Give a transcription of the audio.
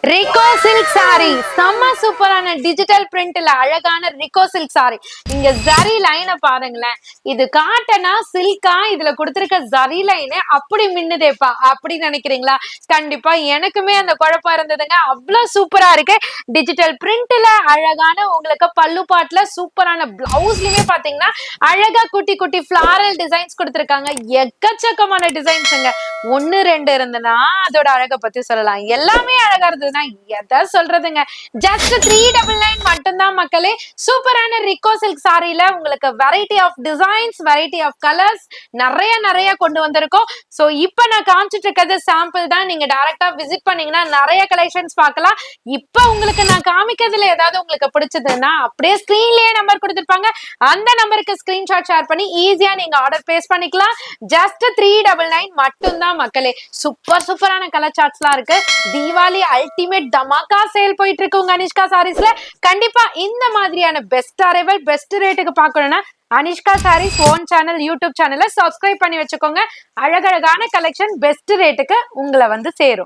Rico silk sorry செம்ம சூப்பரான digital பிரிண்ட்ல அழகான ரிகோ சில்க் சாரி. இங்க ஜரி லைனை பாருங்களேன். இது காட்டனா சில்கா, இதுல கொடுத்திருக்க ஜரி லைனு அப்படி மின்னுதேப்பா அப்படி நினைக்கிறீங்களா? கண்டிப்பா எனக்குமே அந்த குழப்பம் இருந்ததுங்க. அவ்வளவு சூப்பரா இருக்கு. டிஜிட்டல் பிரிண்ட்ல அழகான உங்களுக்கு பல்லு பாட்டுல சூப்பரான பிளவுஸ்லயுமே பாத்தீங்கன்னா அழகா குட்டி குட்டி பிளாரல் டிசைன்ஸ் கொடுத்திருக்காங்க. எக்கச்சக்கமான டிசைன்ஸுங்க. ஒன்னு ரெண்டு இருந்ததுன்னா அதோட அழகை பத்தி சொல்லலாம். எல்லாமே அழகா இருந்தது. எதை சொல்றதுங்க. ஜஸ்ட் 399 மட்டும்தான் மக்களே. சூப்பரான ரிகோ சில்க் சாரில உங்களுக்கு variety of designs, variety of colours நிறைய நிறைய கொண்டு வந்திருக்கோம். சோ இப்ப நான் காமிச்சிட்டு இருக்கிறது சாம்பிள் தான். நீங்க டைரக்டா விசிட் பண்ணீங்கன்னா நிறைய கலெக்ஷன்ஸ் பார்க்கலாம். இப்ப உங்களுக்கு நான் காமிக்கிறதுல ஏதாவது உங்களுக்கு பிடிச்சதுன்னா அப்படியே ஸ்கிரீன்லயே நம்பர் கொடுத்திருப்பாங்க. அந்த நம்பருக்கு ஸ்கிரீன்ஷாட் ஷேர் பண்ணி ஈஸியா நீங்க ஆர்டர் பிளேஸ் பண்ணிக்கலாம். ஜஸ்ட் 399 மட்டும்தான் மக்களே. சூப்பர் சூப்பரான கலர் சார்ட்ஸ்லாம் இருக்கு. தீபாவளி அல்டிமேட் தமாக்கா சேல் போயிட்டு இருக்கு உங்க அனிஷ்கா சாரீஸ்ல. கண்டிப்பா இந்த மாதிரியான பெஸ்ட் அரைவல் பெஸ்ட் ரேட்டுக்கு பார்க்கணும்னா Anishka Sarees own channel YouTube சேனலை சப்ஸ்கிரைப் பண்ணி வச்சுக்கோங்க. அழகழகான கலெக்ஷன் பெஸ்ட் ரேட்டுக்கு உங்களை வந்து சேரும்.